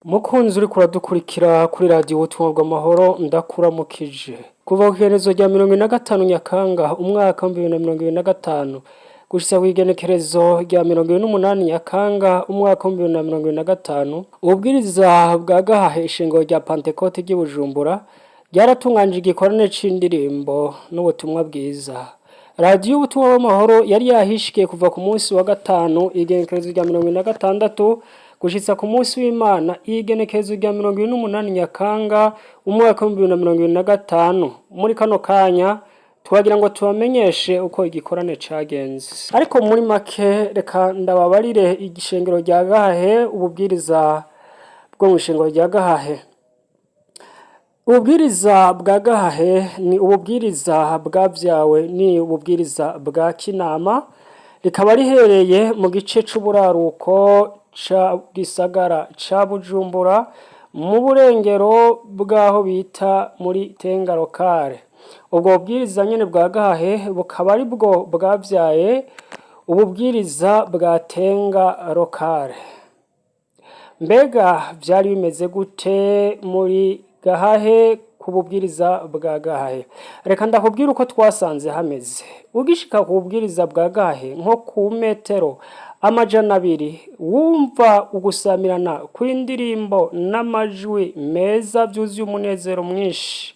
Mukunzi uriko uradukurikira kuri radiyo ubutumwa bw'amahoro ndakuramukije. Kuva ku igenekerezo rya 25 Nyakanga umwaka wa 2025 gushitsa ku igenekerezo rya 28 Nyakanga umwaka wa 2025 ubwiriza bwa gahahe ishengero rya Pentecote ry'i Bujumbura ryaratunganije igikorane c'indirimbo n'ubutumwa bwiza. Radiyo ubutumwa bw'amahoro yari yahishikiye kuva ku munsi wa gatanu igenekerezo rya 26 gushitsa ku munsi w'Imana igenekerezo rya 28 Nyakanga umwaka wa 2025. Muri kano kanya twagira ngo tubamenyeshe uko igikorane cagenze. Ariko muri make reka ndababarire igishengero rya gahahe ububwiriza bwo mu ishengero rya gahahe. Ububwiriza bwa gahahe ni ububwiriza bwavyawe ni ububwiriza bwa Kinama, rikaba rihereye mu gice c'uburaruko ca gisagara ca Bujumbura mu burengero bwaho bita muri Tenga Lokale. Ubwo bubwiriza nyene bwa gahahe bukaba ari bwo bwavyaye ububwiriza bwa Tenga Lokale. Mbega vyari bimeze gute muri gahahe ku bubwiriza bwa gahahe? Reka ndakubwira uko twasanze hameze. Ugishika ku bubwiriza bwa gahahe nko ku metero 200 wumva ugusamirana kw'indirimbo n'amajwi meza vyuzuye umunezero mwinshi.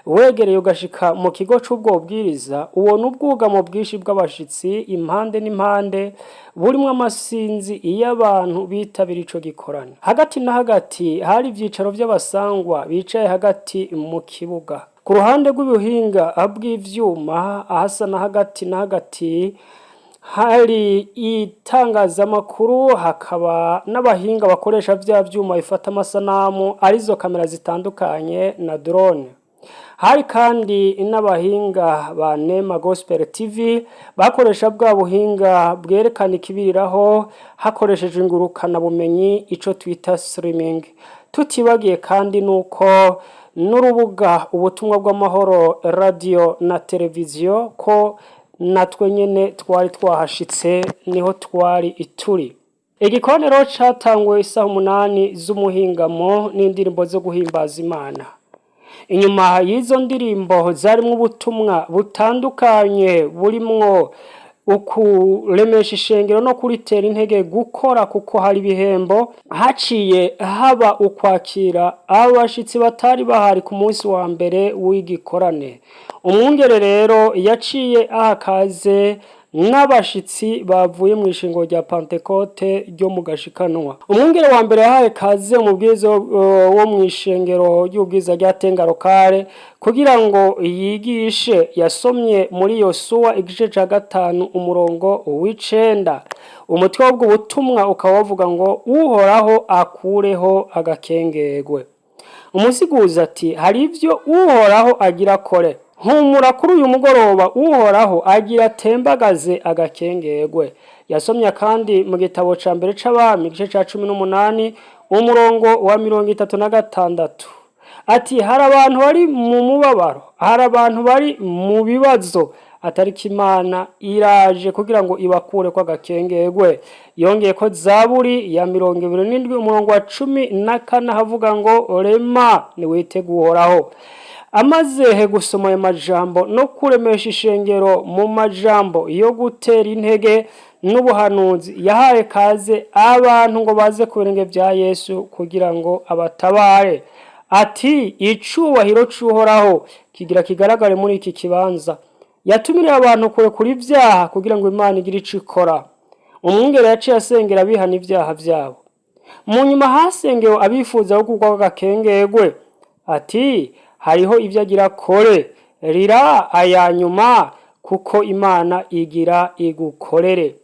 Wegereye ugashika mu kigo c'ubwo bubwiriza ubona ubwugamo bwinshi bw'abashitsi impande n'impande burimwo amasinzi iyo abantu bitabira ico gikorane. Hagati na hagati hari ivyicaro vy'abasangwa bicaye hagati mu kibuga. Ku ruhande rw'ubuhinga bw'ivyuma ahasa na hagati hari itangazamakuru, hakaba n'abahinga bakoresha vya vyuma bifata amasanamu arizo kamera zitandukanye na drone. Hari kandi n'abahinga ba Nema Gospel TV bakoresha bwa buhinga bwerekana ikibiriraho hakoreshejwe ingurukana bumenyi ico twita streaming. Tutibagiye kandi nuko n'urubuga ubutumwa bw'amahoro radio na televiziyo ko natwe nyene twari twahashitse niho twari ituri. Igikorane rero catanguye isaha 8 z'umuhingamo n'indirimbo zo guhimbaza Imana. Inyuma y'izo ndirimbo zarimwo ubutumwa butandukanye burimwo ukuremesha ishengero no kuritera intege gukora kuko hari ibihembo. Haciye haba ukwakira abashitsi batari bahari ku munsi wa mbere w'igikorane. Umwungere rero yaciye ahakaze n'abashitsi bavuye mu ishengero rya Pentecote ryo mu gashikanwa. Umwungere wa mbere yahaye kaze umubwizo wo mu ishengero y'ubwiza rya Tenga Lokale kugira ngo yigishe. Yasomye muri Yosuwa igice ca 5 umurongo w'9. Umutwe w'ubwo butumwa ukaba wavuga ngo uhoraho akureho agakengegwe. Umusiguzi ati hari ivyo uhoraho agira kore. Humura kuri uyu mugoroba uhoraho agira tembagaze agakengegwe. Yasomye kandi mu gitabo ca mbere c'abami igice ca 18 umurongo wa 36. Ati hari abantu bari mu mubabaro, hari abantu bari mu bibazo, atariko Imana iraje kugira ngo ibakure kwa gakengegwe. Yongeye ko Zaburi ya 27 umurongo wa 14 havuga ngo rema ni witeguhoraho. Amaze gusoma ayo majambo no kuremesha ishengero mu majambo yo gutera intege n'ubuhanuzi, yahaye kaze abantu ngo baze ku birenge vya Yesu kugira ngo abatabare. Ati icubahiro c'uhoraho kigira kigaragare muri iki kibanza. Yatumiriye abantu kuri ivyaha kugira ngo Imana igire ico ikora. Umwungere yaciye asengera abihana ivyaha vyabo. Mu nyuma hasengewe abifuza ko kugwa gakengegwe. Ati hariho ivyo agira kore rira ayanyuma kuko Imana igira igukorere.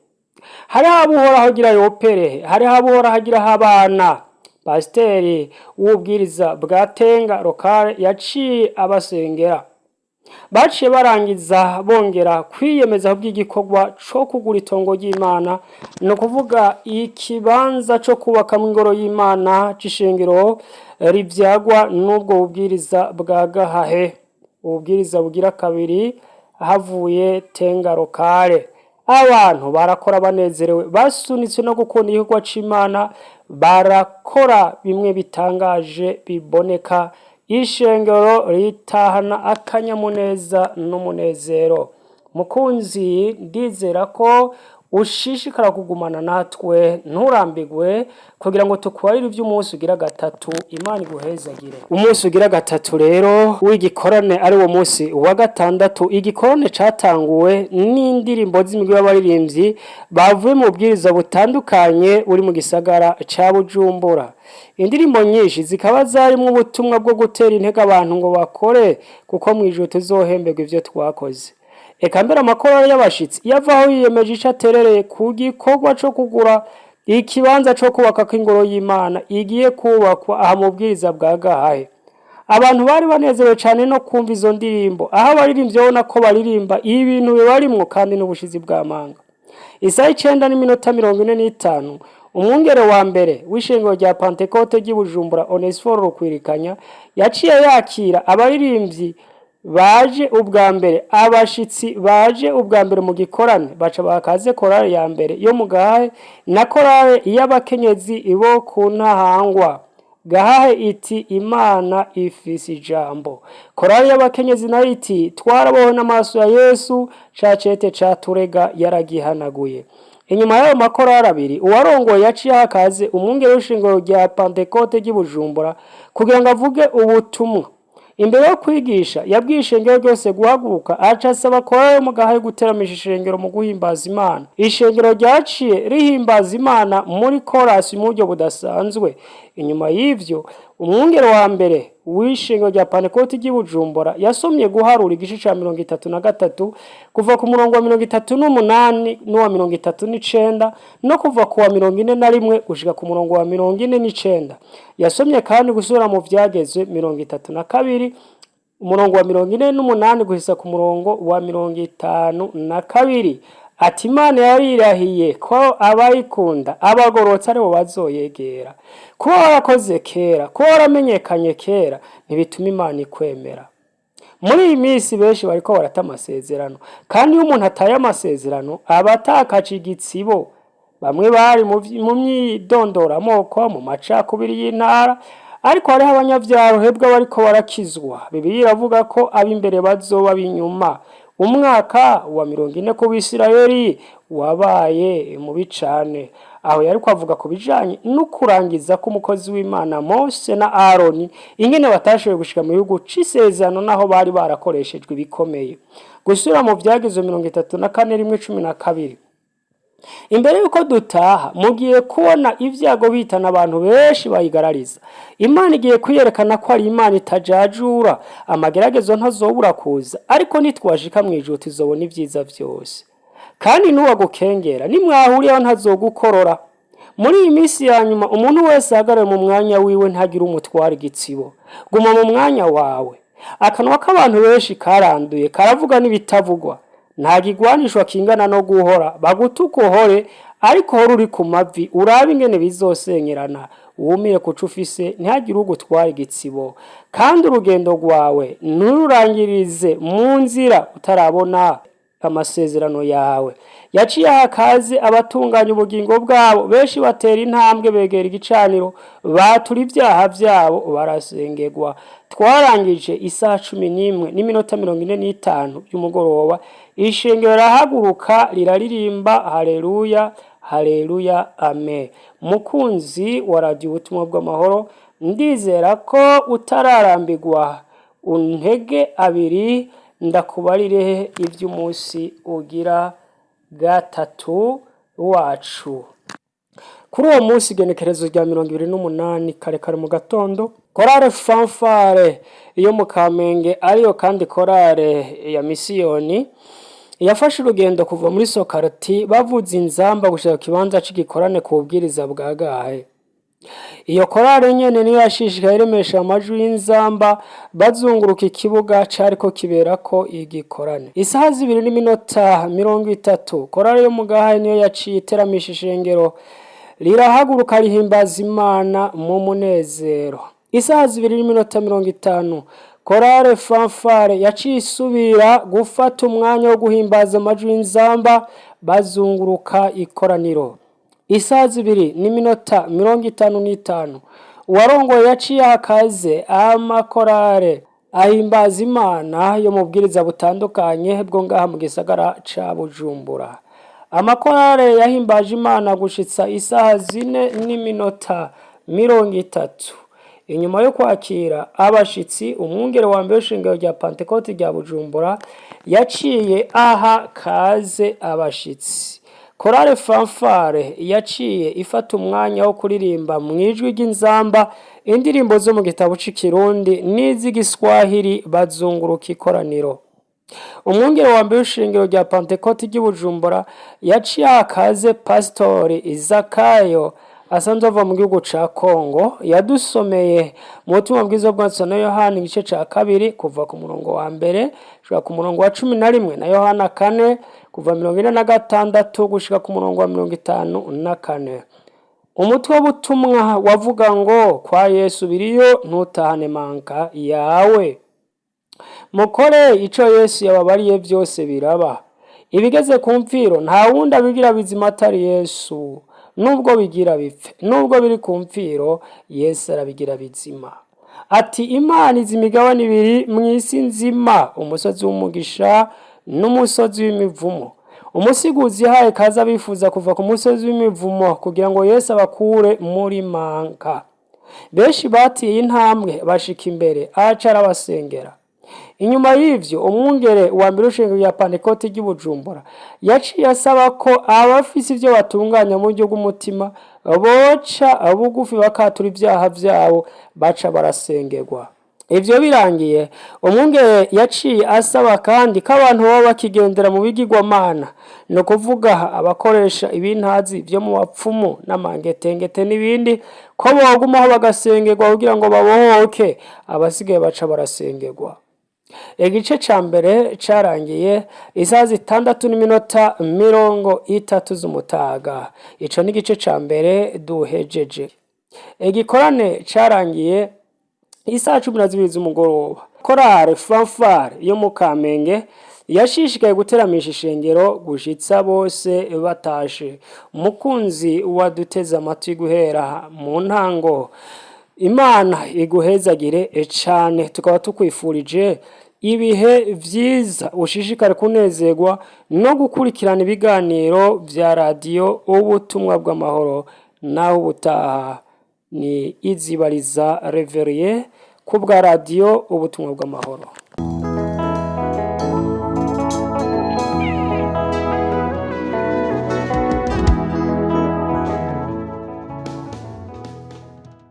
Hari abuhora hagira yopere, hari abuhora hagira abana. Pasiteri w'ubwiriza bwa Tenga Lokale yaciye abasengera. Baciye barangiza bongera kwiyemeza bw'igikorwa co kugura itongo ry'Imana, no kuvuga ikibanza co kubaka mu ngoro y'Imana c'ishengero rivyagwa n'ubwo bubwiriza bwa gahahe. Ububwiriza bugira kabiri havuye Tenga Lokale. Abantu barakora banezerewe basunitse no gukunda igikorwa c'Imana barakora bimwe bitangaje biboneka, ishengero ritahana akanyamuneza n'umunezero. Mukunzi, ndizera ko ushishikara kugumana natwe, nturambigwe, kugira ngo tukwarire iby'umunsi ugira gatatu. Imana iguhezagire. Umunsi ugira gatatu rero w'igikorane ari wo munsi wa gatandatu. Igikorane catanguwe n'indirimbo z'imigwi y'abaririmbyi bavuye mu bwiriza butandukanye uri mu gisagara ca Bujumbura. Indirimbo nyinshi zikaba zarimwo ubutumwa bwo gutera intege abantu ngo bakore, kuko mwijuru tuzohemberwa ivyo twakoze. Eka mbere amakorali y'abashitsi yavaho yiyemeje ico aterereye ku gikorwa co kugura ikibanza co kubaka ingoro y'Imana igiye kubakwa aha mu bwiriza bwa Gahahe. Abantu bari banezerewe cyane no kumva izo ndirimbo, aho abaririmbyi babona ko baririmba ibintu bibarimwo kandi n'ubushizi bw'amanga. Isaha 9:45 umwungere wa mbere w'ishengero rya Pentecote ry'i Bujumbura, Onesphore Rukwirikanya, yaciye yakira abaririmbyi baje ubwa mbere, abashitsi baje ubwa mbere mu gikorane, baca bakaze korale ya mbere yo mu Gahahe na korale y'abakenyezi ibo ku Ntahangwa. Gahahe iti Imana ifise ijambo. Korale y'abakenyezi nayo iti twarabowe n'amaso ya Yesu, cacete caturega yaragihanaguye. Inyuma y'ayo makorali abiri, uwarongoye yaciye hakaze umwungere w'ishengero rya Pentecote ry'i Bujumbura kugira ngo avuge ubutumwa. Imbere yo kwigisha yabwiye ishengero ryose guhaguruka, aca asaba korali yo mu Gahahe guteramisha ishengero mu guhimbaza Imana. Ishengero ryaciye rihimbaza Imana muri korasi mu buryo budasanzwe. Inyuma y'ivyo, umwungere wa mbere w'ishengero rya Pentecote ry'i Bujumbura yasomye guharura igice ca 33 kuva ku murongo wa 38 n'uwa 39 no kuva ku wa 41 gushika ku murongo wa 49. Yasomye kandi gusubira mu vyagezwe 32 umurongo wa 48 guhisa ku murongo wa 52. Ati Imana yarirahiye ko abayikunda abagorotsi ari bo bazoyegera. Ko warakoze kera, ko waramenyekanye kera, ntibituma Imana ikwemera. Muri iyi minsi benshi bariko barata amasezerano, kandi iyo umuntu ataye amasezerano aba atakaje igitsibo. Bamwe bari mu myidondoramoko, mu macakubiri y'intara, ariko hariho abanyavyaruhebwa bariko barakizwa. Bibiliya iravuga ko ab'imbere bazoba b'inyuma. Umwaka wa 40 ku Bisirayeli wabaye mubi cane. Aho yari kwavuga ku bijanye no kurangiza ko umukozi w'Imana Mose na Aroni ingene batashoboye gushika mu gihugu c'isezerano naho bari barakoreshejwe bikomeye. Gusura mu vyagezwe 34:12. Imbere yuko dutaha, mugiye kubona ivyago bitana abantu benshi bayigarariza. Imana igiye kwiyerekana ko ari Imana itajajura, amageragezo ntazobura kuza, ariko nitwashika mwijuru tuzobona ivyiza vyose. Kandi nuwagukengera nimwahuriyeho ntazogukorora. Muri iyi minsi ya nyuma umuntu wese ahagarare mu mwanya wiwe ntagira umutwara igitsibo. Guma mu mwanya wawe. Akanwa k'abantu benshi karanduye, karavuga n'ibitavugwa. Nta gigwanishwa kingana no guhora, bagutukuhore, ariko hora uri ku mavi, urabe ingene bizosengerana, wumire kuco ufise, ntihagire ugutwara igitsibo. Kandi urugendo rwawe ntururangirize mu nzira utarabona amasezerano yawe. Yaciye hakaze abatunganya ubugingo bwabo, benshi batera intambwe begera igicaniro, batura ivyaha vyabo barasengerwa. Twarangije isaha 11:45 y'umugoroba, ishengero rahaguruka riraririmba haleluya haleluya amen. Mukunzi wa radio ubutumwa bw'amahoro, ndizera ko utararambigwa, untege abiri ndakubarire ivy'umunsi ugira gatatu wacu. Kuri uwo munsi igenekerezo rya 28 kare mu gatondo, korale fanfare iyo mu Kamenge ariyo kandi korale ya misiyoni yafashe urugendo kuva muri Sokarati bavuza inzamba gushaka kibanza c'igikorane ku bwiriza bwa Gahahe. Iyo korale nyene niyo yashishikaye iremesha amajwi y'inzamba bazunguruka ikibuga cariko kiberako igikorane. Isaha 2:30 korale yo mu Gahahe niyo yaciye iteramisha ishengero rirahaguruka rihimbaza Imana mu munezero. Isaha 2:50 korale fanfare yaciye isubira gufata umwanya wo guhimbaza amajwi y'inzamba bazunguruka ikoraniro. isaha 2:55 uwarongoye yaciye akaze amakorale ahimbaza Imana yo mu bwiriza butandukanye bwo ngaha mu gisagara ca Bujumbura. Amakorale yahimbaje Imana gushitsa isaha 4:30. Inyuma yo kwakira abashitsi, umwungere wa mbere w'ishengero rya Pentecote rya Bujumbura yaciye aha kaze abashitsi. Korale Fanfare yaciye ifata umwanya wo kuririmba mu ijwi ry'inzamba indirimbo zo mu gitabo c'ikirundi n'iz'igiswahili bazunguruka ikoraniro. Umwungere wa mbere w'ishengero rya Pentecote ry'i Bujumbura yaciye akaze Pastori Izakayo asanzwe ava mu gihugu ca Kongo, yadusomeye mu butumwa bwiza bwanditswe na Yohana igice ca 2 kuva ku murongo wa mbere gushika ku murongo wa 11 na Yohana 4 kuva 46 gushika ku murongo wa 54. Umutwe w'ubutumwa wavuga ngo kwa Yesu biriyo ntutahane manka yawe. Mukore ico Yesu yababariye byose biraba. Ibigeze ku mfiro nta wundi abigira bizima atari Yesu. Nubwo bigira bipfe, nubwo biri ku mfiro, Yesu arabigira bizima. Ati Imana izi imigabane ibiri mw'isi nzima, umusozi w'umugisha n'umusozi w'imivumo. Umusiguzi yahaye kaza bifuza kuva ku musozi w'imivumo kugira ngo Yesu abakure muri manka. Benshi batiye intambwe bashika imbere acara basengera. Inyuma y'ivyo umwungere wa mbere w'ishengero rya Pentecote ry'i Bujumbura yaciye asaba ko abafise ivyo batunganya mu buryo bw'umutima boca bugufi bakatura ivyaha vyabo baca barasengerwa. Ivyo birangiye umwungere yaciye asaba kandi ko abantu baba bakigendera mu bigirwamana, no kuvuga abakoresha ibintazi vyo mu bapfumu n'amangetengete n'ibindi, ko bogumaho bagasengerwa kugira ngo babohoke, abasigaye baca barasengerwa. Igice ca mbere carangiye isaha 6:30 z'umutaga. Ico ni igice ca mbere duhejeje. Igikorane carangiye isaha 12 z'umugoroba. Korale Fanfare yo mu Kamenge yashishikaye guteramisha ishengero gushitsa bose batashe. Umukunzi waduteze amatwi guhera mu ntango, Imana iguhezagire cane, tukaba tukwifurije ibihe vyiza, ushishikare kunezerwa no gukurikirana ibiganiro vya radio ubutumwa bw'amahoro. Naho ubutaha ni Izibariza Reverie ku bwa radio ubutumwa bw'amahoro.